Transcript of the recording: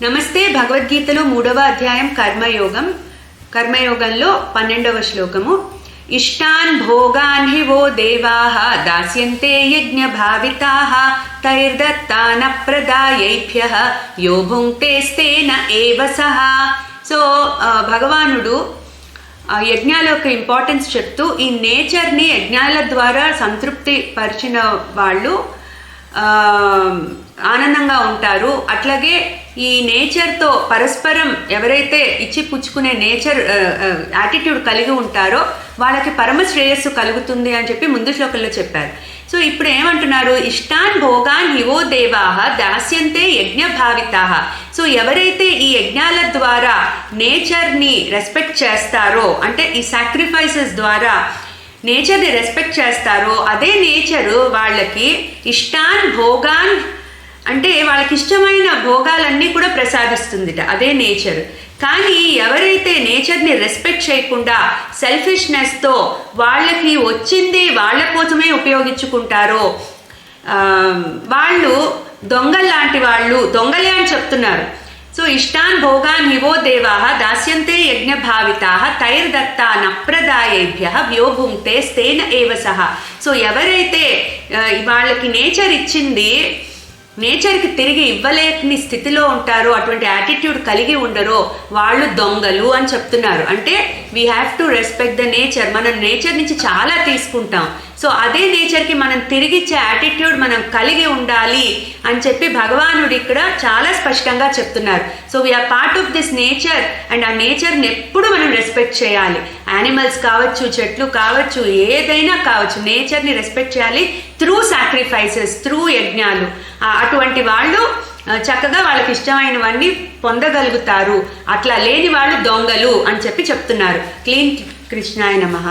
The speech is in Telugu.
నమస్తే. భగవద్గీతలో 3వ అధ్యాయం కర్మయోగంలో 12వ శ్లోకము. ఇష్టాన్ భోగాన్ హి వో దేవాః దాస్యంతే యజ్ఞ భావితాః తైర్దత్తాన ప్రదాయైభ్యః యో భుంక్తేస్తేన ఏవ సహ. సో భగవానుడు యజ్ఞాల యొక్క ఇంపార్టెన్స్ చెప్తూ ఈ నేచర్ని యజ్ఞాల ద్వారా సంతృప్తి పరిచిన వాళ్ళు ఆనందంగా ఉంటారు. అట్లాగే ఈ నేచర్తో పరస్పరం ఎవరైతే ఇచ్చి పుచ్చుకునే నేచర్ యాటిట్యూడ్ కలిగి ఉంటారో వాళ్ళకి పరమ శ్రేయస్సు కలుగుతుంది అని చెప్పి ముందు శ్లోకంలో చెప్పారు. సో ఇప్పుడు ఏమంటున్నారు? ఇష్టాన్ భోగాన్ హివో దేవాః దాస్యంతే యజ్ఞ భావితాః. సో ఎవరైతే ఈ యజ్ఞాల ద్వారా నేచర్ని రెస్పెక్ట్ చేస్తారో, అంటే ఈ సాక్రిఫైసెస్ ద్వారా నేచర్ని రెస్పెక్ట్ చేస్తారో, అదే నేచరు వాళ్ళకి ఇష్టాన్ భోగాన్ అంటే వాళ్ళకి ఇష్టమైన భోగాలన్నీ కూడా ప్రసాదిస్తుందిట, అదే నేచర్. కానీ ఎవరైతే నేచర్ని రెస్పెక్ట్ చేయకుండా సెల్ఫిష్నెస్తో వాళ్ళకి వచ్చింది వాళ్ళ కోసమే ఉపయోగించుకుంటారో వాళ్ళు దొంగల్లాంటి వాళ్ళు, దొంగలే అని చెప్తున్నారు. సో ఇష్టాన్ భోగాన్ హివో దేవాః దాస్యంతే యజ్ఞ భావితాః తైర్దత్తాన ప్రదాయేభ్యః యో భుంక్తేస్తేన ఏవ సహ. సో ఎవరైతే వాళ్ళకి నేచర్ ఇచ్చింది నేచర్కి తిరిగి ఇవ్వలేని స్థితిలో ఉంటారో, అటువంటి యాటిట్యూడ్ కలిగి ఉండరో వాళ్ళు దొంగలు అని చెప్తున్నారు. అంటే we have to respect the nature. మనం నేచర్ నుంచి చాలా తీసుకుంటాం. సో అదే నేచర్కి మనం తిరిగిచ్చే యాటిట్యూడ్ మనం కలిగి ఉండాలి అని చెప్పి భగవానుడు ఇక్కడ చాలా స్పష్టంగా చెప్తున్నారు. So we are part of this nature and ఆ నేచర్ని ఎప్పుడు మనం రెస్పెక్ట్ చేయాలి. యానిమల్స్ కావచ్చు, చెట్లు కావచ్చు, ఏదైనా కావచ్చు, నేచర్ని రెస్పెక్ట్ చేయాలి త్రూ సాక్రిఫైసెస్, త్రూ యజ్ఞాలు. అటువంటి వాళ్ళు చక్కగా వాళ్ళకి ఇష్టమైనవన్నీ పొందగలుగుతారు. అట్లా లేని వాళ్ళు దొంగలు అని చెప్పి చెప్తున్నారు. క్లీన్ కృష్ణాయ నమః.